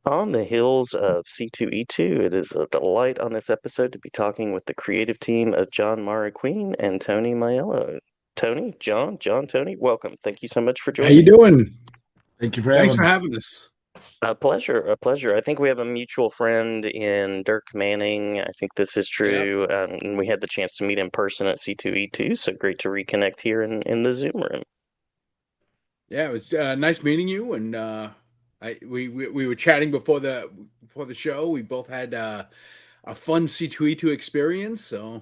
On the heels of C2E2, it is a delight on this episode to be talking with the creative team of John Marroquin and Tony Miello. Tony, John, Tony, welcome. Thank you so much for How you joining me. doing? Thank you for Thanks having for me. having us. A pleasure, a pleasure. I think we have a mutual friend in Dirk Manning. I think this is Yep. true. And we had the chance to meet in person at C2E2, so great to reconnect here in the Zoom room. Yeah, it was nice meeting you. And we were chatting before the show. We both had a fun C2E2 experience, so it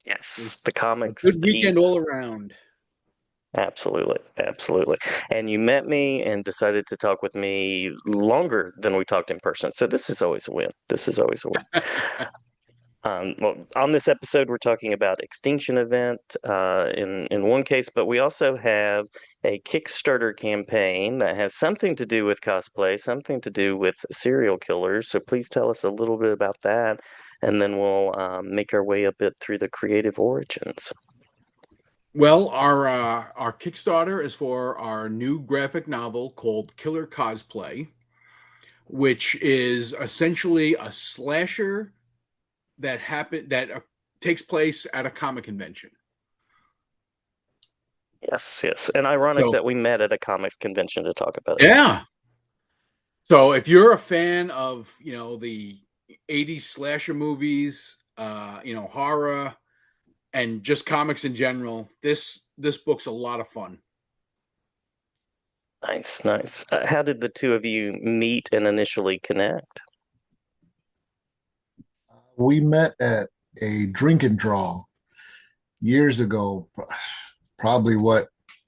Yes, was the a comics, good the weekend geeks. all around. Absolutely, absolutely. And you met me and decided to talk with me longer than we talked in person. So this is always a win. This is always a win. Well, on this episode, we're talking about Extinction Event in one case, but we also have a Kickstarter campaign that has something to do with cosplay, something to do with serial killers. So please tell us a little bit about that, and then we'll make our way a bit through the creative origins. Well, our Kickstarter is for our new graphic novel called Killer Cosplay, which is essentially a slasher that takes place at a comic convention. Yes, yes. And ironic So that we met at a comics convention to talk about it. yeah. So if you're a fan of, the 80s slasher movies, horror and just comics in general, this book's a lot of fun. Nice, nice. How did the two of you meet and initially connect? We met at a drink and draw years ago, probably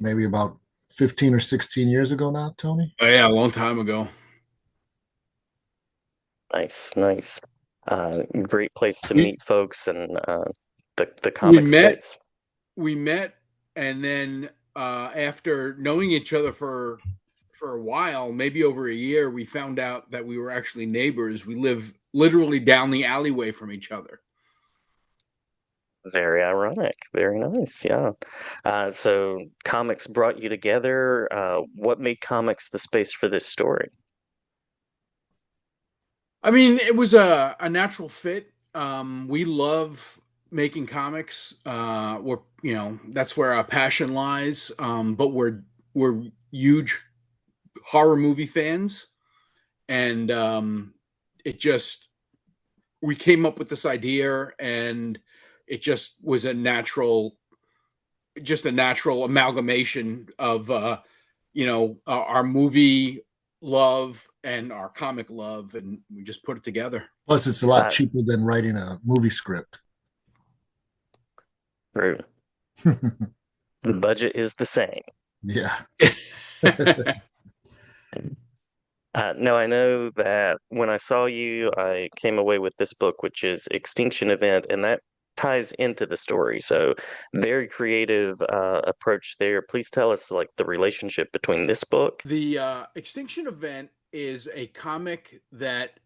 maybe about 15 or 16 years ago now, Tony? Oh yeah, a long time ago. Nice, nice. Great place to We meet folks and the we comic met space. we met and then after knowing each other for a while, maybe over a year, we found out that we were actually neighbors. We live literally down the alleyway from each other. Very ironic. Very nice. Yeah. So comics brought you together. What made comics the space for this story? I mean, it was a natural fit. We love making comics. That's where our passion lies. But we're huge horror movie fans, and it just we came up with this idea, and it just was a natural amalgamation of our movie love and our comic love, and we just put it together. Plus, it's a lot Uh, cheaper than writing a movie script. True. The budget is the same. Yeah. No, I know that when I saw you, I came away with this book, which is Extinction Event, and that ties into the story. So, very creative approach there. Please tell us like the relationship between this book. The Extinction Event is a comic that,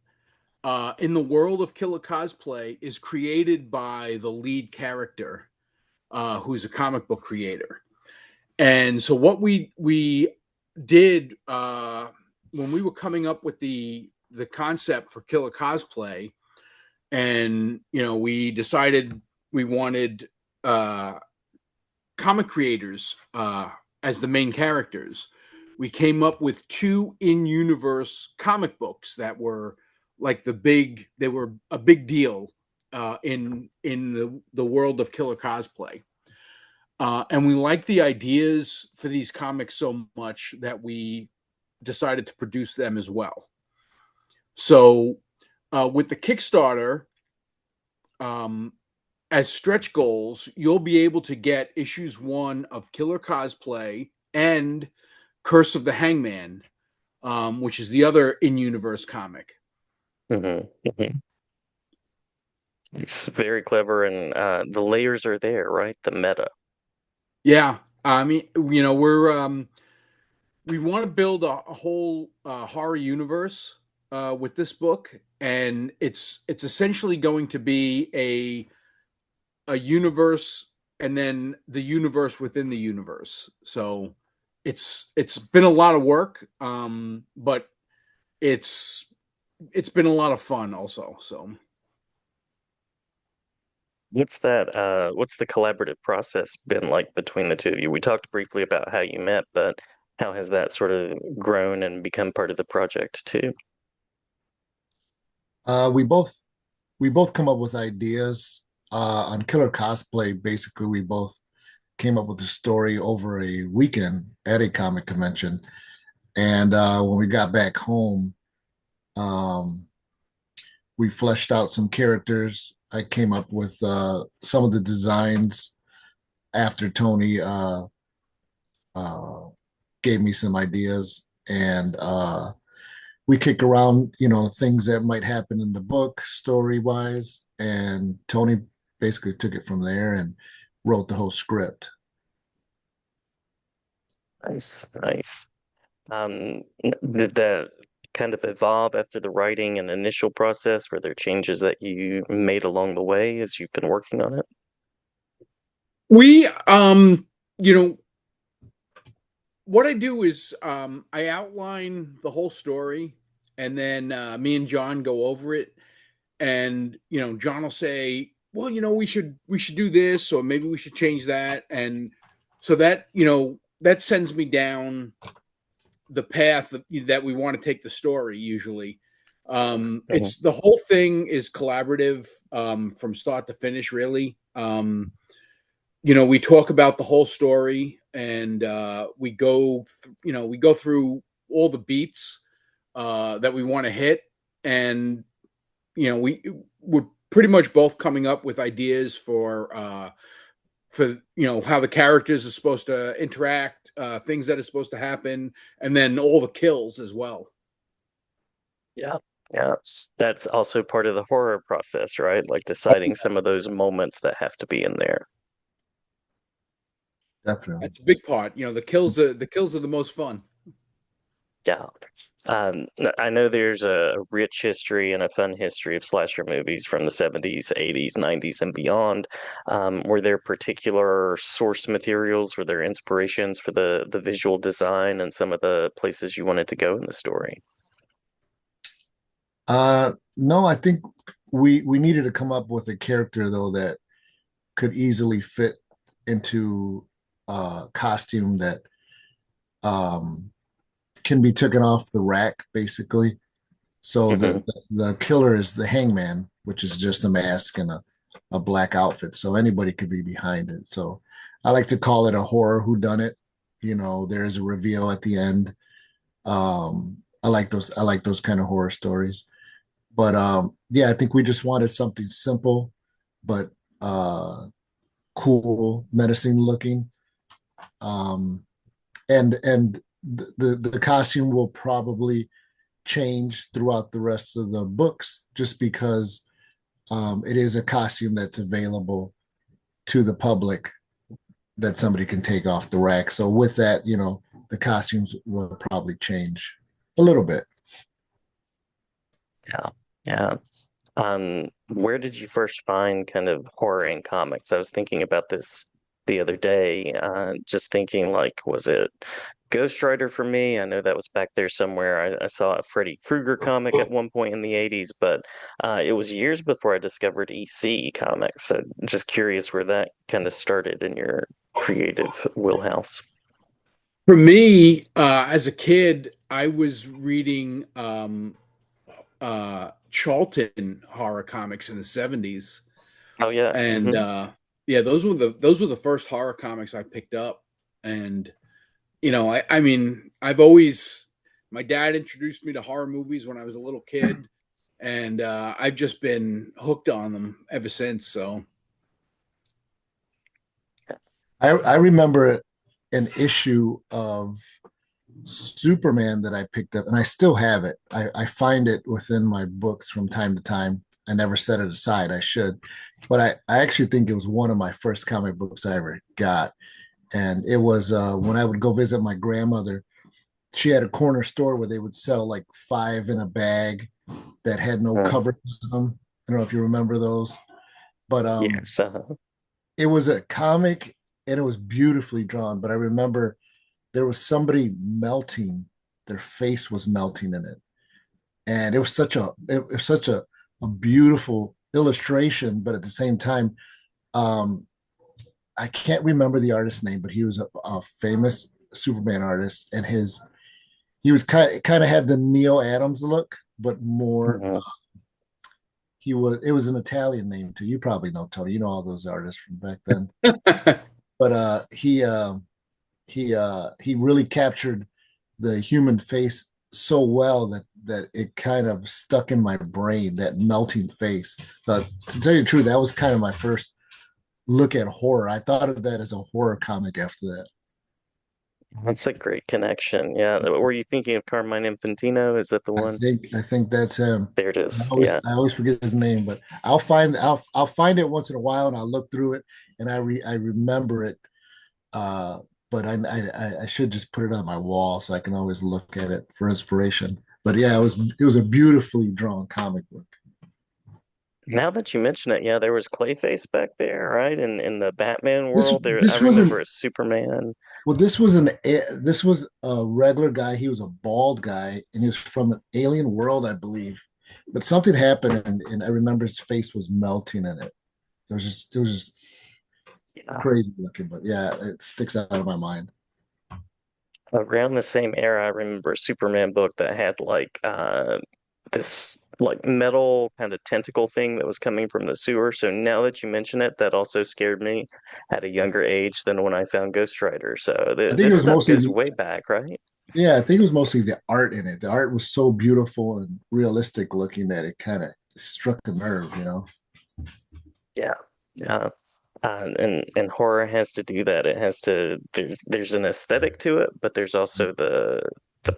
in the world of Killer Cosplay, is created by the lead character, who's a comic book creator. And so, what we did when we were coming up with the concept for Killer Cosplay, and we decided we wanted uh, comic creators as the main characters. We came up with two in-universe comic books that were they were a big deal in the world of Killer Cosplay. And we liked the ideas for these comics so much that we decided to produce them as well. So, with the Kickstarter, um, as stretch goals, you'll be able to get issues 1 of Killer Cosplay and Curse of the Hangman, which is the other in-universe comic. Hmm. It's very clever, and the layers are there, right? The meta. Yeah, I mean, we want to build a whole horror universe with this book, and it's essentially going to be a universe and then the universe within the universe. So it's been a lot of work, but it's it's been a lot of fun also. So What's the collaborative process been like between the two of you? We talked briefly about how you met, but how has that sort of grown and become part of the project too? We both come up with ideas on Killer Cosplay. Basically, we both came up with a story over a weekend at a comic convention, and when we got back home, um, we fleshed out some characters. I came up with some of the designs after Tony uh, gave me some ideas, and we kick around, things that might happen in the book story wise, and Tony basically took it from there and wrote the whole script. Nice, nice. Did that kind of evolve after the writing and initial process? Were there changes that you made along the way as you've been working on it? we, you know, what I do is I outline the whole story, and then me and John go over it, and John will say, well, we should do this, or maybe we should change that, and so that that sends me down the path that we want to take the story usually. Mhm. It's the whole thing is collaborative from start to finish, really. We talk about the whole story, and we go through all the beats that we want to hit, and we're pretty much both coming up with ideas for how the characters are supposed to interact, things that are supposed to happen, and then all the kills as well. Yeah, yeah. That's also part of the horror process, right? Like deciding some of those moments that have to be in there. Definitely. That's a big part. The kills are the most fun. Yeah. I know there's a rich history and a fun history of slasher movies from the 70s, 80s, 90s, and beyond. Were there particular source materials? Were there inspirations for the visual design and some of the places you wanted to go in the story? No, I think we needed to come up with a character though that could easily fit into a costume that um, can be taken off the rack, basically. So Hmm. the killer is the hangman, which is just a mask and a black outfit. So anybody could be behind it. So I like to call it a horror whodunit. There is a reveal at the end. I like those kind of horror stories. But yeah, I think we just wanted something simple, but cool, menacing looking. Um, and the costume will probably change throughout the rest of the books just because it is a costume that's available to the public that somebody can take off the rack. So with that, the costumes will probably change a little bit. Yeah, yeah. Where did you first find kind of horror in comics? I was thinking about this the other day, just thinking like, was it Ghost Rider for me? I know that was back there somewhere. I saw a Freddy Krueger comic at one point in the 80s, but it was years before I discovered EC comics. So just curious where that kind of started in your creative wheelhouse. For me, as a kid, I was reading Charlton horror comics in the 70s, Oh yeah. and Hmm. yeah, those were the first horror comics I picked up. And I mean, I've always my dad introduced me to horror movies when I was a little kid, and I've just been hooked on them ever since. So I remember an issue of Superman that I picked up, and I still have it. I find it within my books from time to time. I never set it aside. I should, but I actually think it was one of my first comic books I ever got. And it was when I would go visit my grandmother. She had a corner store where they would sell like five in a bag that had no cover on them. I don't know if you remember those, but Yes. it was a comic and it was beautifully drawn. But I remember there was somebody melting, their face was melting in it. and it was such a beautiful illustration, but at the same time, um, I can't remember the artist's name, but he was a famous Superman artist, and his he was kind of had the Neil Adams look, but more. Mhm. He was it was an Italian name too. You probably know Tony. You know all those artists from back then. But he really captured the human face so well that it kind of stuck in my brain, that melting face. So to tell you the truth, that was kind of my first look at horror. I thought of that as a horror comic after that. That's a great connection. Yeah. Were you thinking of Carmine Infantino? Is that the one? I think that's him. There it is. Yeah. I always forget his name, but I'll find it once in a while and I'll look through it and I remember it. Uh, but I should just put it on my wall so I can always look at it for inspiration. But yeah, it was a beautifully drawn comic book. Now that you mention it, yeah, there was Clayface back there, right? In the Batman world, there I This wasn't remember a Superman. well. This was a regular guy. He was a bald guy, and he was from an alien world, I believe. But something happened, and I remember his face was melting in it. It was just Yeah. crazy looking. But yeah, it sticks out of my mind. Around the same era, I remember a Superman book that had like this like metal kind of tentacle thing that was coming from the sewer. So now that you mention it, that also scared me at a younger age than when I found Ghost Rider. So I think it this was stuff mostly goes way back, right? yeah, I think it was mostly the art in it. The art was so beautiful and realistic looking that it kind of struck a nerve, you know. Yeah. Yeah. And horror has to do that. It has to there's an aesthetic to it, but there's also the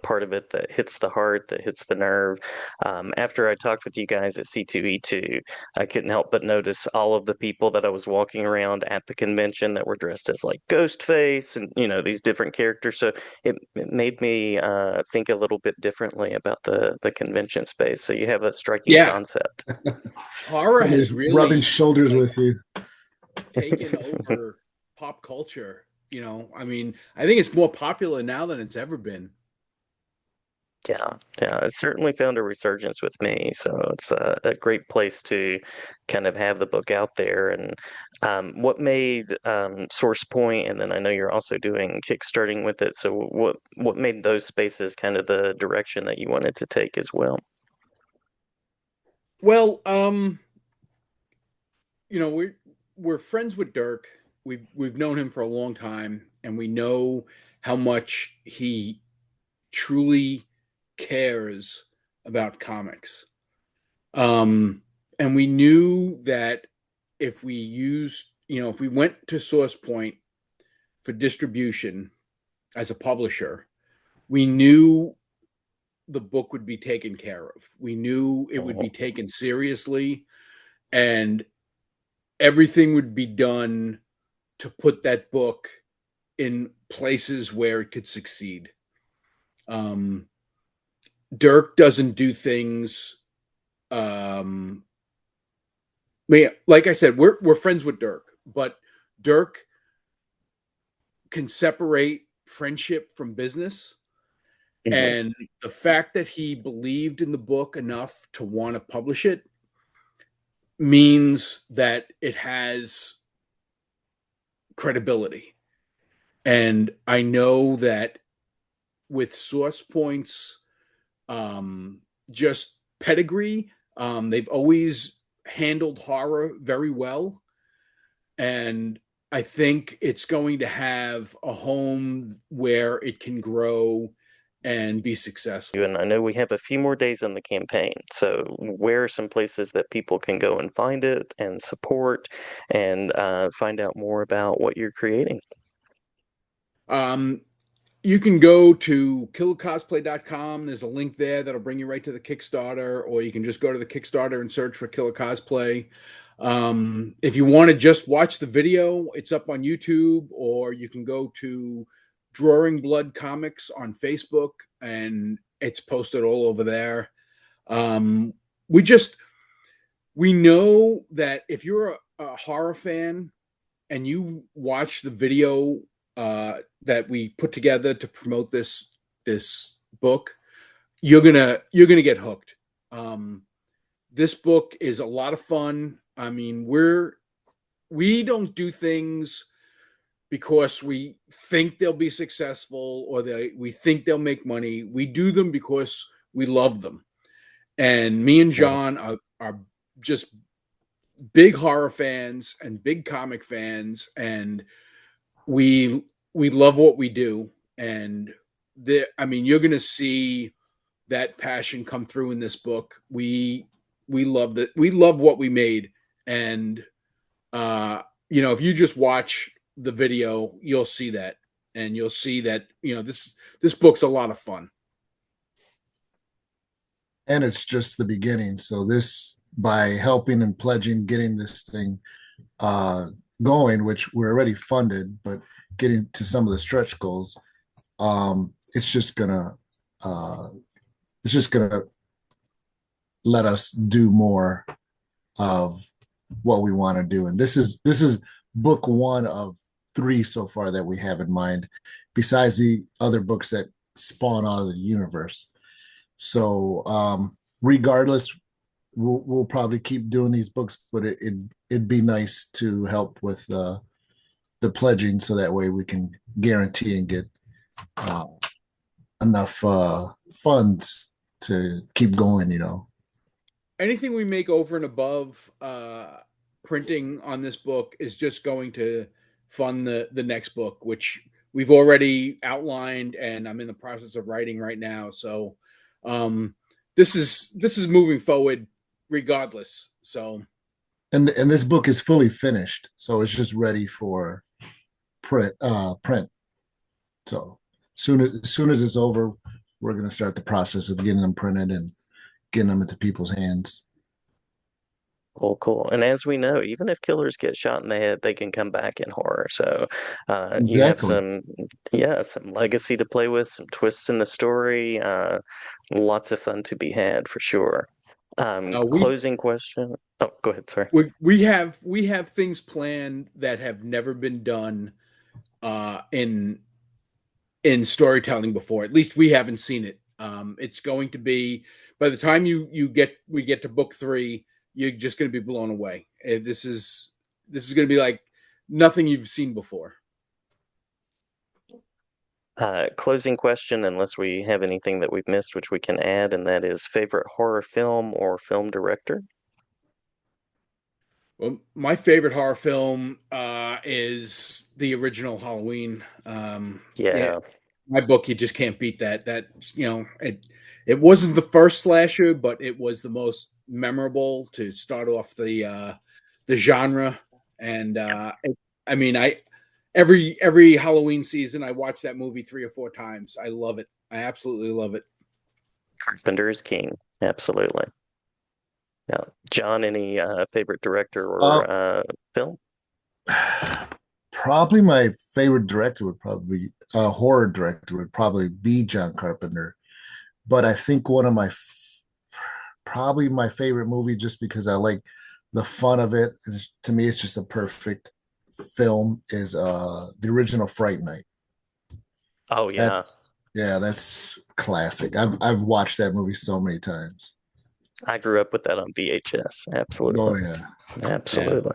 part of it that hits the heart, that hits the nerve. After I talked with you guys at C2E2, I couldn't help but notice all of the people that I was walking around at the convention that were dressed as like Ghostface and these different characters. So it made me think a little bit differently about the convention space. So you have a striking Yeah, concept. horror Somebody's has rubbing really shoulders like with you. taken over pop culture. I mean, I think it's more popular now than it's ever been. Yeah, yeah, it certainly found a resurgence with me. So it's a great place to kind of have the book out there. And what made Source Point, and then I know you're also doing Kickstarting with it. So what made those spaces kind of the direction that you wanted to take as well? Well, we're friends with Dirk. We've known him for a long time, and we know how much he truly cares about comics. Um, and we knew that if we went to Source Point for distribution as a publisher, we knew the book would be taken care of. We knew it would be Mhm. taken seriously, and everything would be done to put that book in places where it could succeed. Um, Dirk doesn't do things. Um, like I said, we're friends with Dirk, but Dirk can separate friendship from business. Mhm. And the fact that he believed in the book enough to want to publish it means that it has credibility. And I know that with Source Point's um, just pedigree, they've always handled horror very well. And I think it's going to have a home where it can grow and be successful. And I know we have a few more days in the campaign. So where are some places that people can go and find it and support and find out more about what you're creating? Um, you can go to killercosplay.com. There's a link there that'll bring you right to the Kickstarter, or you can just go to the Kickstarter and search for Killer Cosplay. If you want to just watch the video, it's up on YouTube, or you can go to Drawing Blood Comics on Facebook, and it's posted all over there. Um, we just we know that if you're a horror fan and you watch the video that we put together to promote this book, you're gonna get hooked. Um, this book is a lot of fun. I mean, we don't do things because we think they'll be successful or we think they'll make money. We do them because we love them. And me and Yeah. John are just big horror fans and big comic fans, and we love what we do. And I mean, you're going to see that passion come through in this book. We love that. We love what we made, and uh, if you just watch the video, you'll see that, and you'll see that this book's a lot of fun. And it's just the beginning. So this, by helping and pledging, getting this thing uh, going, which we're already funded, but getting to some of the stretch goals, it's just gonna uh, it's just gonna let us do more of what we want to do. And this is book one of three so far that we have in mind, besides the other books that spawn out of the universe. So regardless, we'll probably keep doing these books, but it'd be nice to help with the pledging, so that way we can guarantee and get uh, enough funds to keep going. Anything we make over and above printing on this book is just going to fund the next book, which we've already outlined, and I'm in the process of writing right now. So um, this is moving forward regardless. So And this book is fully finished, so it's just ready for print. So soon as it's over, we're going to start the process of getting them printed and getting them into people's hands. Cool, cool. And as we know, even if killers get shot in the head, they can come back in horror. So you have Exactly. some legacy to play with, some twists in the story, lots of fun to be had for sure. we Closing question. Oh, go ahead, sorry. we have things planned that have never been done in storytelling before. At least we haven't seen it. It's going to be, by the time we get to book three, you're just going to be blown away. This is going to be like nothing you've seen before. Closing question, unless we have anything that we've missed, which we can add, and that is favorite horror film or film director? Well, my favorite horror film is the original Halloween. Yeah, Yeah. my book, you just can't beat that. It wasn't the first slasher, but it was the most memorable to start off the genre. And I mean, every Halloween season, I watch that movie 3 or 4 times. I love it. I absolutely love it. Carpenter is king. Absolutely. Yeah. John, any favorite director Uh, or film? Probably my favorite director would probably horror director would probably be John Carpenter. But I think one of probably my favorite movie, just because I like the fun of it. To me, it's just a perfect film. Is the original Fright Night. Oh, yeah. That's classic. I've watched that movie so many times. I grew up with that on VHS. Absolutely. Oh yeah. Yeah. Absolutely.